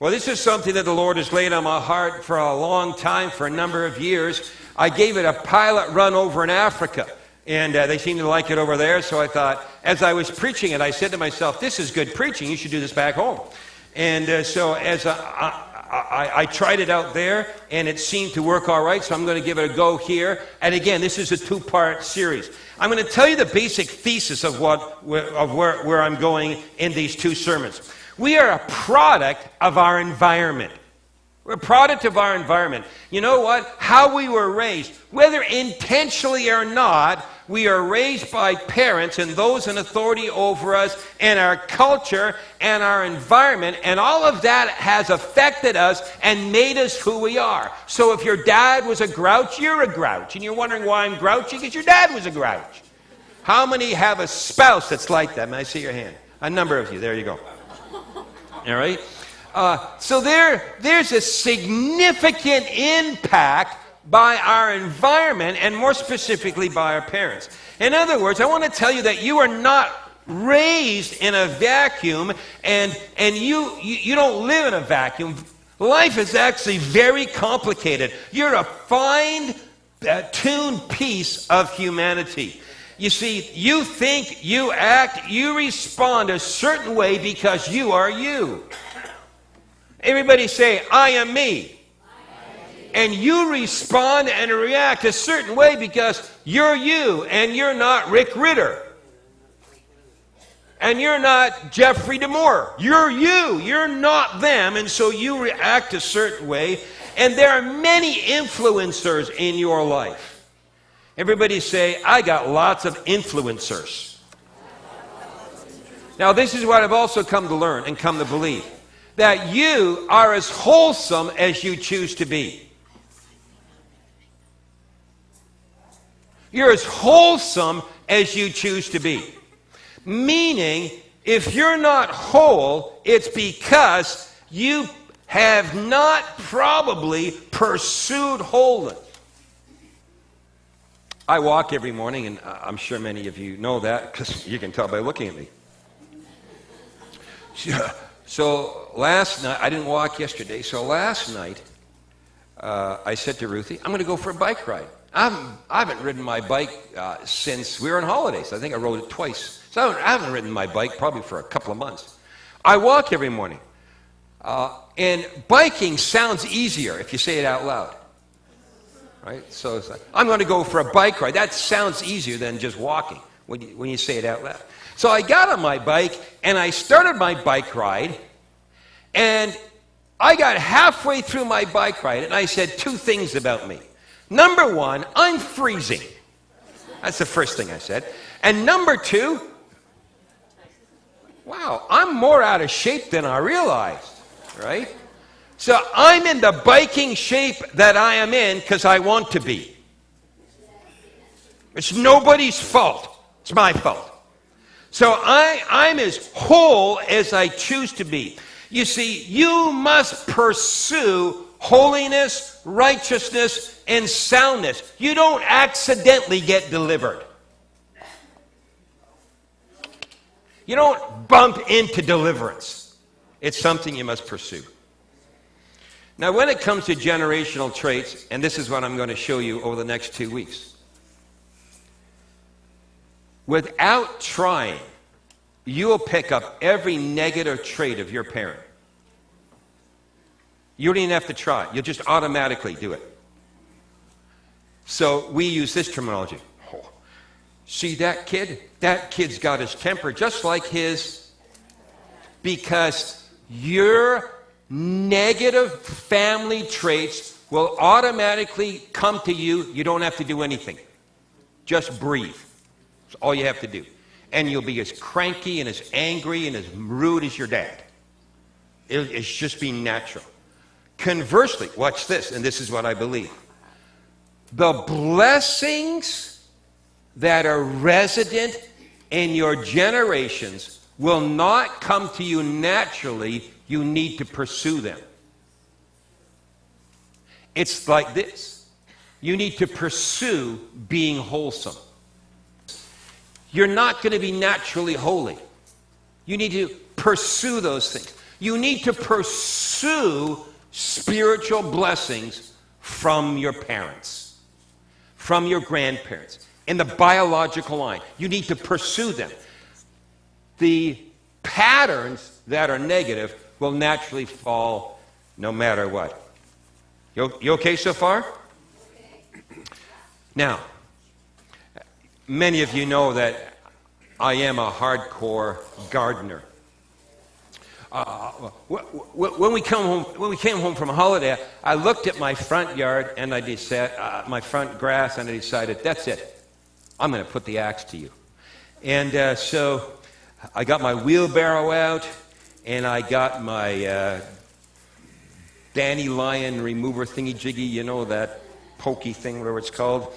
Well, this is something that the Lord has laid on my heart for a long time, for a number of years. I gave it a pilot run over in Africa, and they seemed to like it over there. So I thought, as I was preaching it, I said to myself, this is good preaching. You should do this back home. And so as I tried it out there, and it seemed to work all right, so I'm going to give it a go here. And again, this is a two-part series. I'm going to tell you the basic thesis of where I'm going in these two sermons. We are a product of our environment. We're a product of our environment. You know what? How we were raised, whether intentionally or not, we are raised by parents and those in authority over us, and our culture and our environment, and all of that has affected us and made us who we are. So if your dad was a grouch, you're a grouch. And you're wondering why I'm grouchy? Because your dad was a grouch. How many have a spouse that's like that? May I see your hand? A number of you. There you go. All right? So there's a significant impact by our environment, and more specifically by our parents. In other words, I want to tell you that you are not raised in a vacuum, and you don't live in a vacuum. Life is actually very complicated. You're a fine-tuned piece of humanity. You see, you think, you act, you respond a certain way because you are you. Everybody say, I am me. And you respond and react a certain way because you're you, and you're not Rick Ritter. And you're not Jeffrey DeMoore. You're you. You're not them, and so you react a certain way. And there are many influencers in your life. Everybody say, I got lots of influencers. Now, this is what I've also come to learn and come to believe. That you are as wholesome as you choose to be. You're as wholesome as you choose to be. Meaning, if you're not whole, it's because you have not probably pursued wholeness. I walk every morning, and I'm sure many of you know that because you can tell by looking at me. So last night, I didn't walk yesterday, so last night I said to Ruthie, I'm going to go for a bike ride. I haven't ridden my bike since we were on holidays. I think I rode it twice. So I haven't ridden my bike probably for a couple of months. I walk every morning. And biking sounds easier if you say it out loud. Right? So it's like, I'm going to go for a bike ride. That sounds easier than just walking when you say it out loud. So I got on my bike, and I started my bike ride, and I got halfway through my bike ride, and I said two things about me. Number one, I'm freezing. That's the first thing I said. And number two, wow, I'm more out of shape than I realized, right? So I'm in the biking shape that I am in because I want to be. It's nobody's fault. It's my fault. So I'm as whole as I choose to be. You see, you must pursue holiness, righteousness, and soundness. You don't accidentally get delivered. You don't bump into deliverance. It's something you must pursue. Now, when it comes to generational traits, and this is what I'm going to show you over the next 2 weeks, without trying, you will pick up every negative trait of your parent. You don't even have to try. You'll just automatically do it. So we use this terminology. Oh, see that kid? That kid's got his temper just like his, because your negative family traits will automatically come to you. You don't have to do anything. Just breathe. That's all you have to do. And you'll be as cranky and as angry and as rude as your dad. It's just being natural. Conversely, watch this, and this is what I believe. The blessings that are resident in your generations will not come to you naturally. You need to pursue them. It's like this. You need to pursue being wholesome. You're not going to be naturally holy. You need to pursue those things. You need to pursue spiritual blessings from your parents, from your grandparents, in the biological line. You need to pursue them. The patterns that are negative will naturally fall no matter what. You okay so far? Now, many of you know that I am a hardcore gardener. When we came home from a holiday, I looked at my front yard and I decided, my front grass, and I decided, that's it. I'm going to put the axe to you. And so I got my wheelbarrow out, and I got my dandelion remover thingy-jiggy, you know, that pokey thing, whatever it's called.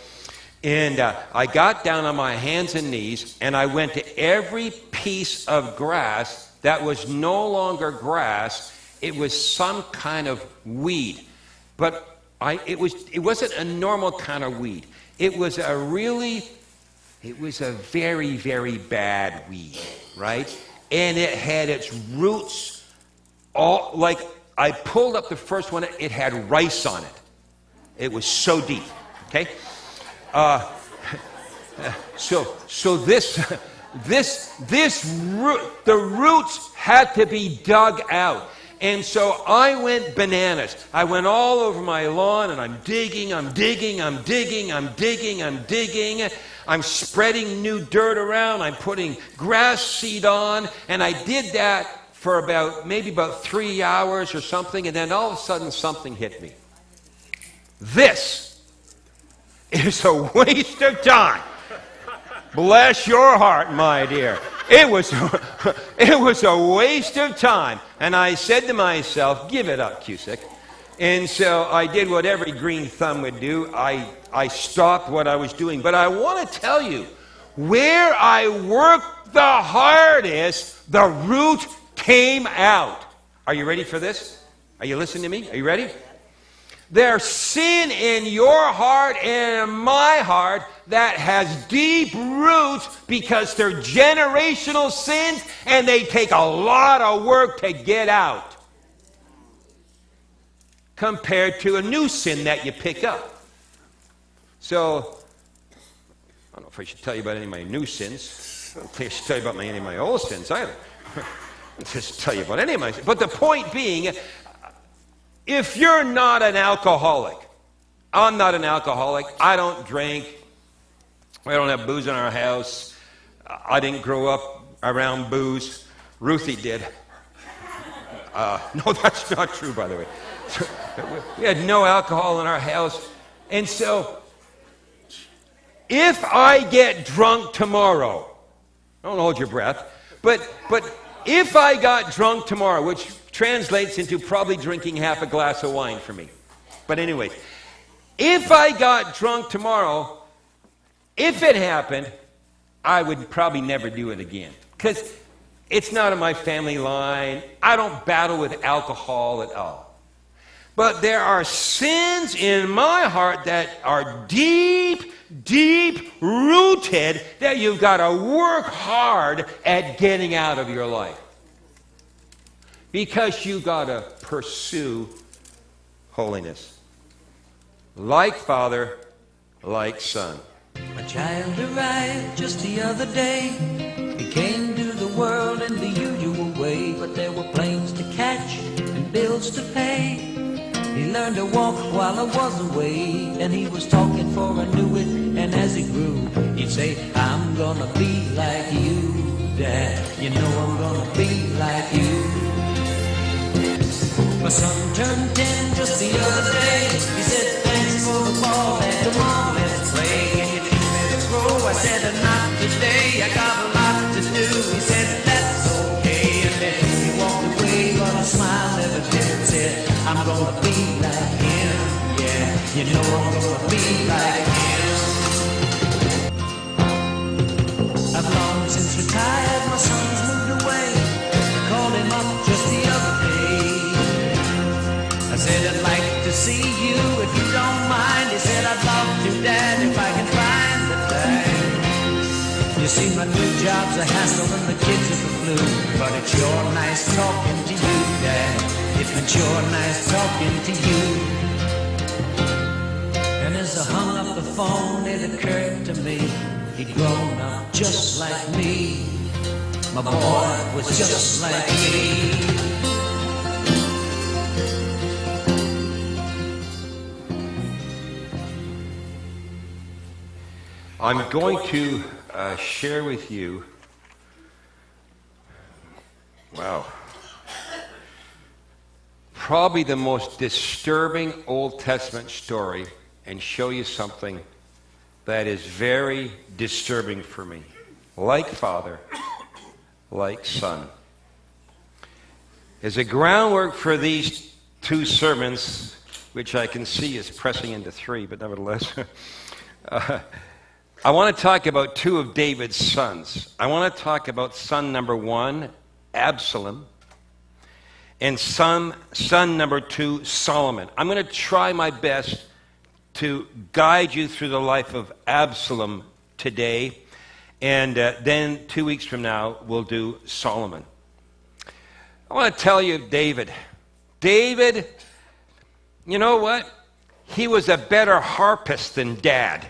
And I got down on my hands and knees, and I went to every piece of grass that was no longer grass. It was some kind of weed. But it wasn't a normal kind of weed. It was a very, very bad weed, right? And it had its roots all, like, I pulled up the first one, it had rice on it. It was so deep, okay? So this root, the roots had to be dug out. And so I went bananas. I went all over my lawn, and I'm digging. I'm spreading new dirt around. I'm putting grass seed on. And I did that for maybe about 3 hours or something. And then all of a sudden something hit me. This is a waste of time. Bless your heart, my dear. It was a waste of time. And I said to myself, give it up, Cusick. And so I did what every green thumb would do. I stopped what I was doing. But I want to tell you, where I worked the hardest, the root came out. Are you ready for this? Are you listening to me? Are you ready? There's sin in your heart and in my heart that has deep roots because they're generational sins, and they take a lot of work to get out compared to a new sin that you pick up. So, I don't know if I should tell you about any of my new sins. I don't think I should tell you about any of my old sins either. I'll just tell you about any of my sins. But the point being, if you're not an alcoholic, I'm not an alcoholic. I don't drink. We don't have booze in our house. I didn't grow up around booze. Ruthie did. No, that's not true, by the way. We had no alcohol in our house. And so, if I get drunk tomorrow, don't hold your breath, but if I got drunk tomorrow, which translates into probably drinking half a glass of wine for me. But anyway, if I got drunk tomorrow, if it happened, I would probably never do it again. Because it's not in my family line. I don't battle with alcohol at all. But there are sins in my heart that are deep, deep rooted that you've got to work hard at getting out of your life. Because you got to pursue holiness. Like Father, like Son. A child arrived just the other day. He came to the world in the usual way, but there were planes to catch and bills to pay. He learned to walk while I was away, and he was talking for I knew it. And as he grew, he'd say, I'm gonna be like you, Dad. You know I'm gonna be like you. My son turned 10 just the other day. He said, thanks for the ball, and come on, let's play. Can you teach me to throw? I said, not today, I got a lot to do. He said, that's okay, and then he walked away, but a smile never did. Said, I'm gonna be like him, yeah, you know I'm gonna be like him. I've long since retired, my son's moved away. I called him up just the other day. I said, I'd like to see you if you don't mind. He said, I'd love to, Dad, if I can find the time. You see, my new job's a hassle and the kids are the flu, but it's sure nice talking to you. Dad, it been sure nice talking to you. And as I hung up the phone, it occurred to me he'd grown up just like me. My boy was just like me. I'm going to share with you, wow, probably the most disturbing Old Testament story, and show you something that is very disturbing for me. Like Father, like Son. As a groundwork for these two sermons, which I can see is pressing into three, but nevertheless, I want to talk about two of David's sons. I want to talk about son number one, Absalom, and son number two, Solomon. I'm going to try my best to guide you through the life of Absalom today, and then 2 weeks from now, we'll do Solomon. I want to tell you David. David, you know what? He was a better harpist than Dad.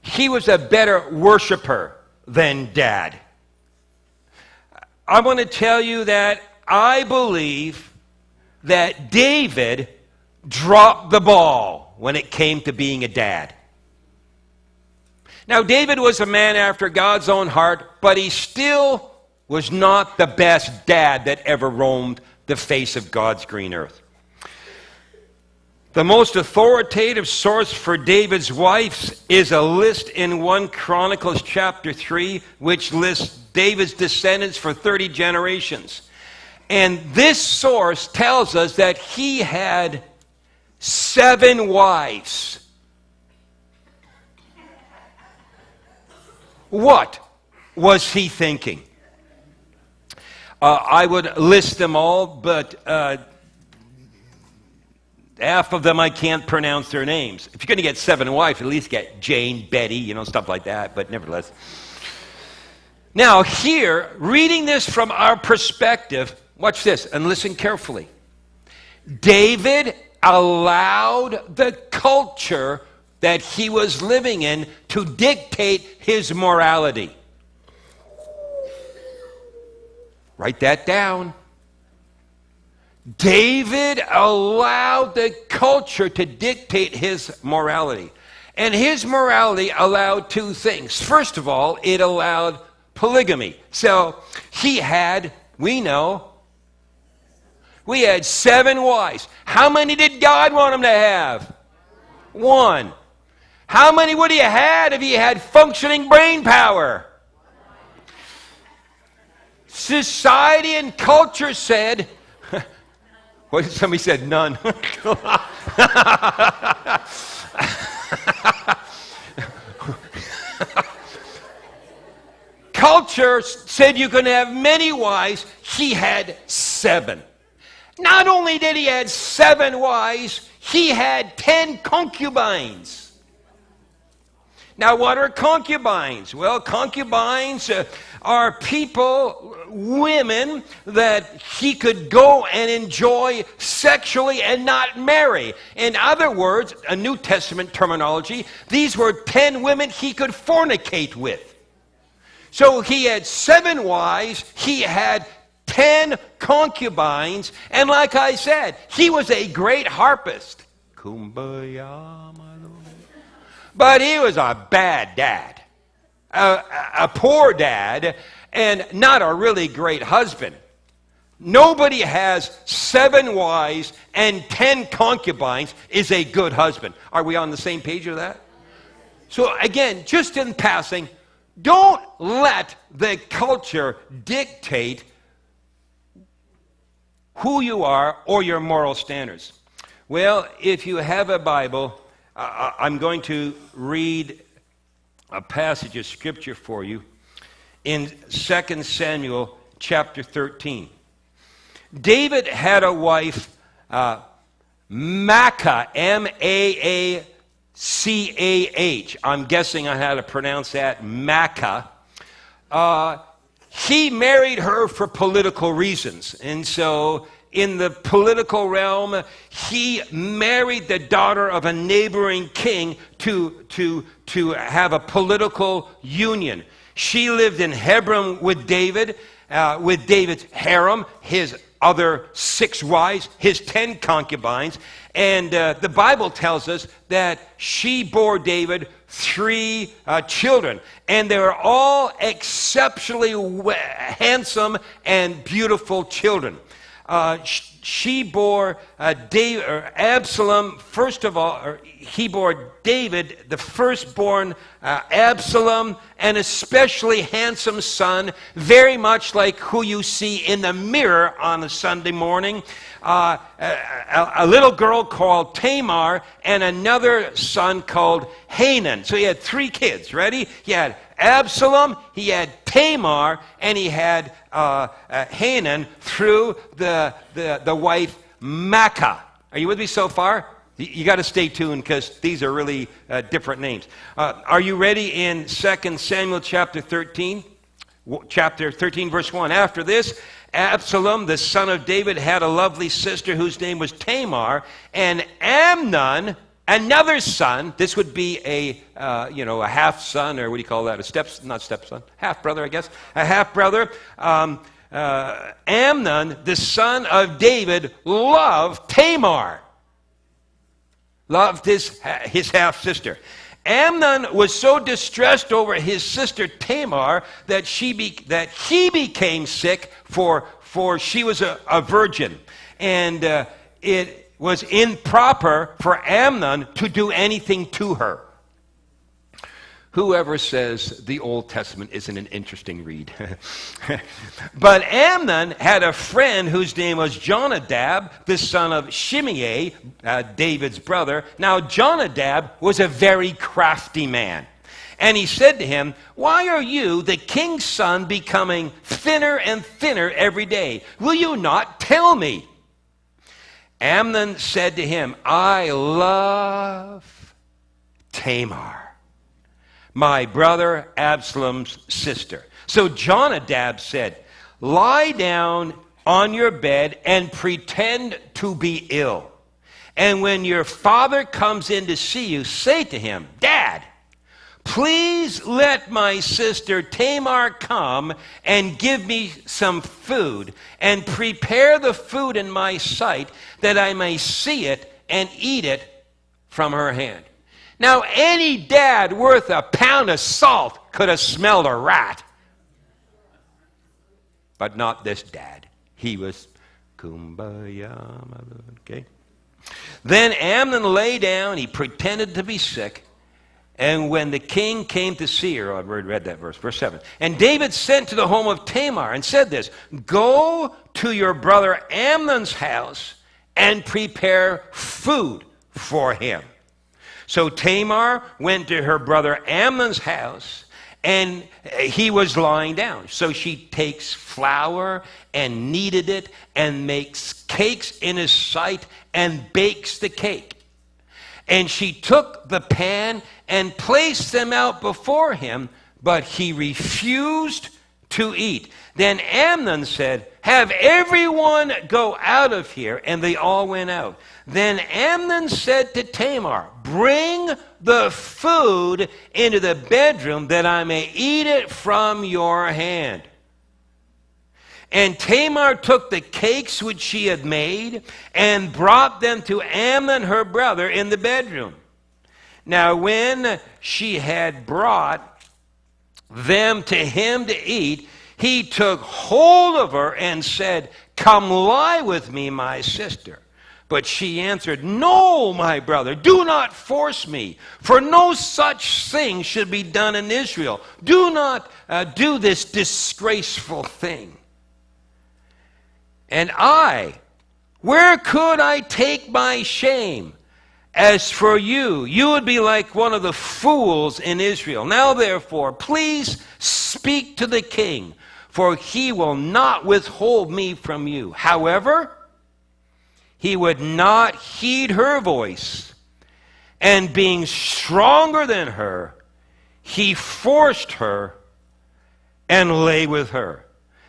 He was a better worshiper than Dad. I want to tell you that I believe that David dropped the ball when it came to being a dad. Now, David was a man after God's own heart, but he still was not the best dad that ever roamed the face of God's green earth. The most authoritative source for David's wives is a list in 1 Chronicles chapter 3, which lists David's descendants for 30 generations. And this source tells us that he had 7 wives. What was he thinking? I would list them all, but half of them I can't pronounce their names. If you're going to get 7 wives, at least get Jane, Betty, stuff like that, but nevertheless. Now here, reading this from our perspective, watch this and listen carefully. David allowed the culture that he was living in to dictate his morality. Write that down. David allowed the culture to dictate his morality. And his morality allowed 2 things. First of all, it allowed polygamy. So he had, we had 7 wives. How many did God want him to have? 1. How many would he have had if he had functioning brain power? Society and culture said, what somebody said, none. Culture said you can have many wives. He had 7. Not only did he have 7 wives, he had 10 concubines. Now, what are concubines? Well, concubines are people, women, that he could go and enjoy sexually and not marry. In other words, a New Testament terminology, these were 10 women he could fornicate with. So he had 7 wives, he had 10 concubines, and like I said, he was a great harpist. Kumbaya, my Lord. But he was a bad dad, a poor dad, and not a really great husband. Nobody has 7 wives and 10 concubines is a good husband. Are we on the same page with that? So again, just in passing, don't let the culture dictate who you are or your moral standards. Well, if you have a Bible, I'm going to read a passage of Scripture for you in 2 Samuel chapter 13. David had a wife, Maacah, M-A-A-C-A-H. I'm guessing I had to pronounce that, Maacah. he married her for political reasons. And so in the political realm, he married the daughter of a neighboring king to have a political union. She lived in Hebron with David's harem, his other 6 wives, his 10 concubines. And the Bible tells us that she bore David 3 children. And they were all exceptionally handsome and beautiful children. She bore Absalom, first of all, he bore David, the firstborn Absalom, an especially handsome son, very much like who you see in the mirror on a Sunday morning. A little girl called Tamar, and another son called Hanan. So he had 3 kids. Ready? He had Absalom, he had Tamar, and he had Hanan through the wife Maacah. Are you with me so far? You got to stay tuned because these are really different names. Are you ready in 2 Samuel chapter 13? Chapter 13, verse 1. After this, Absalom, the son of David, had a lovely sister whose name was Tamar, and Amnon, another son. This would be a half son, or what do you call that? Not stepson, half brother, I guess. A half brother. Amnon, the son of David, loved Tamar. Loved his half sister. Amnon was so distressed over his sister Tamar that he became sick, for she was a virgin, and it was improper for Amnon to do anything to her. Whoever says the Old Testament isn't an interesting read. But Amnon had a friend whose name was Jonadab, the son of Shimei, David's brother. Now Jonadab was a very crafty man. And he said to him, "Why are you, the king's son, becoming thinner and thinner every day? Will you not tell me?" Amnon said to him, "I love Tamar, my brother Absalom's sister." So Jonadab said, "Lie down on your bed and pretend to be ill. And when your father comes in to see you, say to him, 'Dad, please let my sister Tamar come and give me some food, and prepare the food in my sight that I may see it and eat it from her hand.'" Now, any dad worth a pound of salt could have smelled a rat. But not this dad. He was kumbaya. Okay. Then Amnon lay down. He pretended to be sick. And when the king came to see her, I've already read that verse, verse 7. And David sent to the home of Tamar and said this, "Go to your brother Amnon's house and prepare food for him." So Tamar went to her brother Amnon's house, and he was lying down. So she takes flour and kneaded it and makes cakes in his sight and bakes the cake. And she took the pan and placed them out before him, but he refused to eat. Then Amnon said, "Have everyone go out of here." And they all went out. Then Amnon said to Tamar, "Bring the food into the bedroom that I may eat it from your hand." And Tamar took the cakes which she had made and brought them to Amnon her brother in the bedroom. Now when she had brought them to him to eat, he took hold of her and said, "Come lie with me, my sister." But she answered, "No, my brother, do not force me, for no such thing should be done in Israel. Do not do this disgraceful thing. And where could I take my shame? As for you, you would be like one of the fools in Israel. Now therefore, please speak to the king, for he will not withhold me from you." However, he would not heed her voice, and being stronger than her, he forced her and lay with her.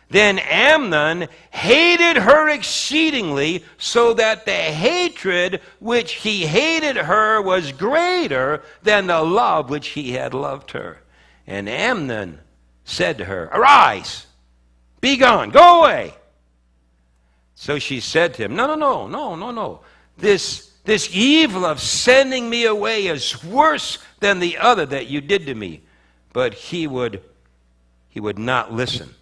Then Amnon hated her exceedingly, so that the hatred which he hated her was greater than the love which he had loved her. And Amnon said to her, Arise, be gone, go away. So she said to him, No. This evil of sending me away is worse than the other that you did to me. But he would not listen.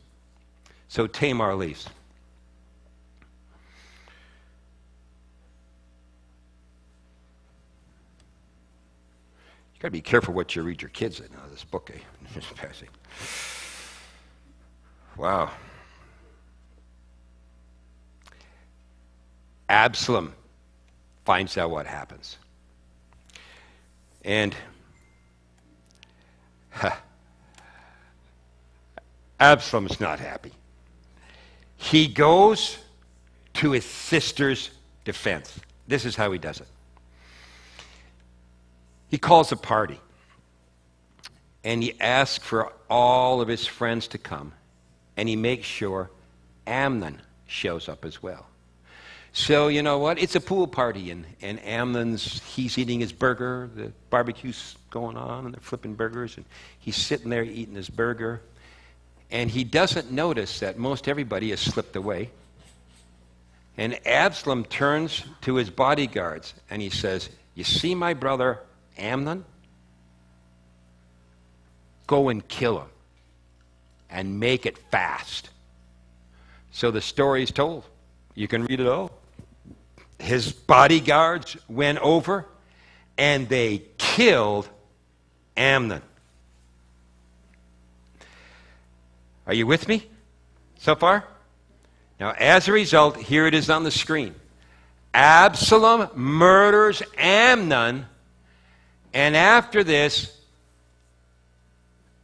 So Tamar leaves. You got to be careful what you read your kids in this book, This passage. Wow. Absalom finds out what happens. And Absalom's not happy. He goes to his sister's defense. This is how he does it. He calls a party, and he asks for all of his friends to come, and he makes sure Amnon shows up as well. So, you know what? It's a pool party, and he's eating his burger, the barbecue's going on, and they're flipping burgers, and he's sitting there eating his burger, and he doesn't notice that most everybody has slipped away. And Absalom turns to his bodyguards, and he says, You see my brother Amnon? Go and kill him, and make it fast. So the story's told. You can read it all. His bodyguards went over, and they killed Amnon. Are you with me so far? Now, as a result, here it is on the screen. Absalom murders Amnon, and after this,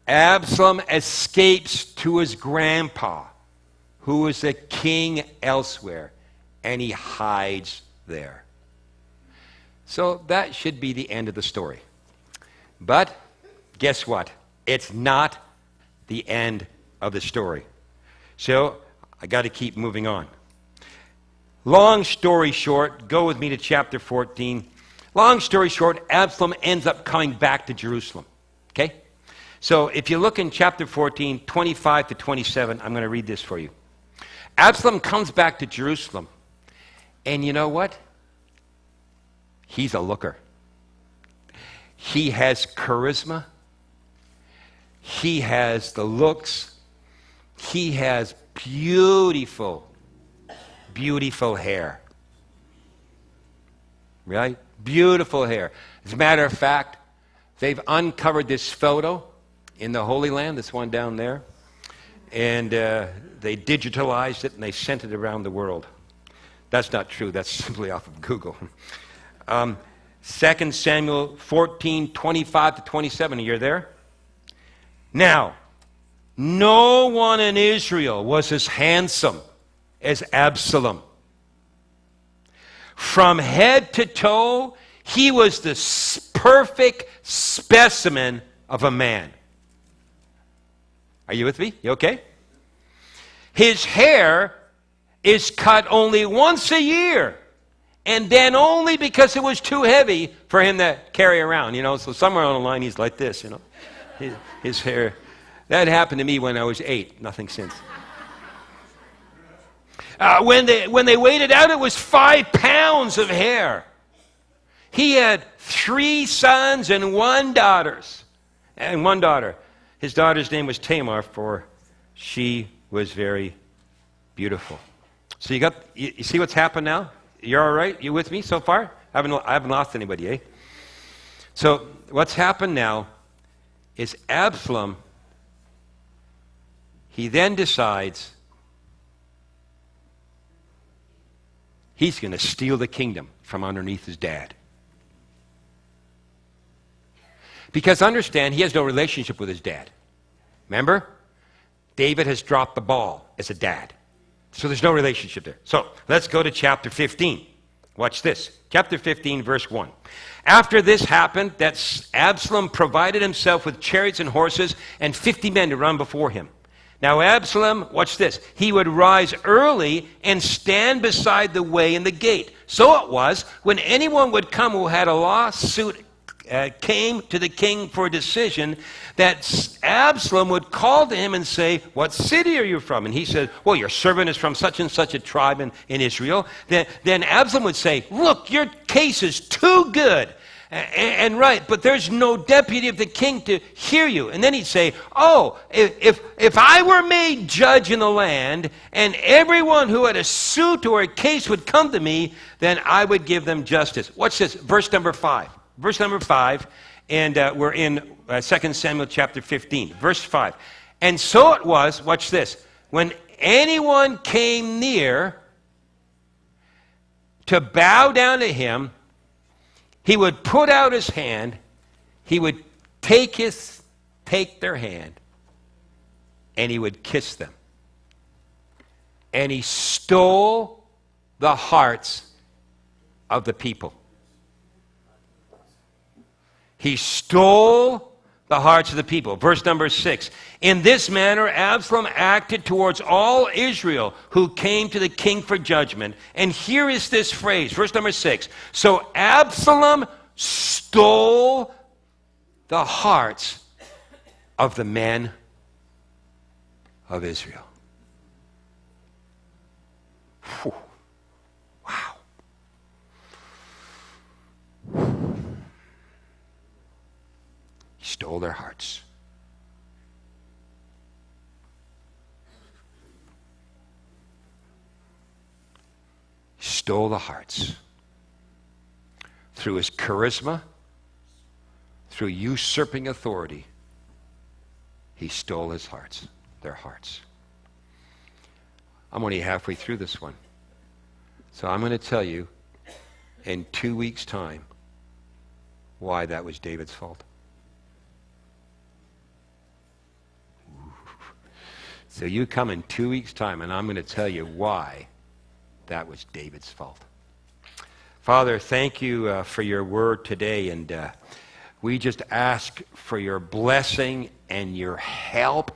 Absalom escapes to his grandpa, who is a king elsewhere, and he hides there. So that should be the end of the story. But guess what? It's not the end of the story. So I got to keep moving on. Long story short, go with me to chapter 14. Long story short, Absalom ends up coming back to Jerusalem. Okay? So if you look in chapter 14, 25 to 27, I'm going to read this for you. Absalom comes back to Jerusalem. And you know what? He's a looker. He has charisma. He has the looks. He has beautiful, beautiful hair. Right? Beautiful hair. As a matter of fact, they've uncovered this photo in the Holy Land, this one down there. And they digitalized it and they sent it around the world. That's not true. That's simply off of Google. 2 Samuel 14, 25 to 27. Are you there? Now, no one in Israel was as handsome as Absalom. From head to toe, he was the perfect specimen of a man. Are you with me? You okay? His hair is cut only once a year, and then only because it was too heavy for him to carry around, So somewhere on the line, he's like this, His hair. That happened to me when I was 8. Nothing since. When they weighed it out, it was 5 pounds of hair. He had 3 sons and 1 daughter. His daughter's name was Tamar, for she was very beautiful. So you see what's happened now? You're all right? You with me so far? I haven't lost anybody, eh? So what's happened now is Absalom, he then decides he's going to steal the kingdom from underneath his dad. Because understand, he has no relationship with his dad. Remember? David has dropped the ball as a dad. So there's no relationship there. So let's go to chapter 15. Watch this. Chapter 15, verse 1. After this happened, that Absalom provided himself with chariots and horses and 50 men to run before him. Now Absalom, watch this, he would rise early and stand beside the way in the gate. So it was, when anyone would come who had a lawsuit came to the king for a decision, that Absalom would call to him and say, what city are you from? And he said, well, your servant is from such and such a tribe in Israel. Then Absalom would say, look, your case is too good and right, but there's no deputy of the king to hear you. And then he'd say, oh, if I were made judge in the land, and everyone who had a suit or a case would come to me, then I would give them justice. Watch this, verse number 5. Verse number 5, and we're in 2 Samuel chapter 15. Verse 5. And so it was, watch this, when anyone came near to bow down to him, he would put out his hand, he would take their hand, and he would kiss them. And he stole the hearts of the people. He stole the hearts of the people. Verse number 6. In this manner, Absalom acted towards all Israel who came to the king for judgment. And here is this phrase, verse number 6. So Absalom stole the hearts of the men of Israel. Whew. Wow. He stole their hearts. He stole the hearts. Through his charisma, through usurping authority, he stole his hearts, their hearts. I'm only halfway through this one. So I'm going to tell you in 2 weeks' time why that was David's fault. So you come in 2 weeks' time, and I'm going to tell you why that was David's fault. Father, thank you for your word today, and we just ask for your blessing and your help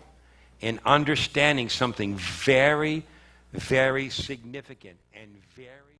in understanding something very, very significant and very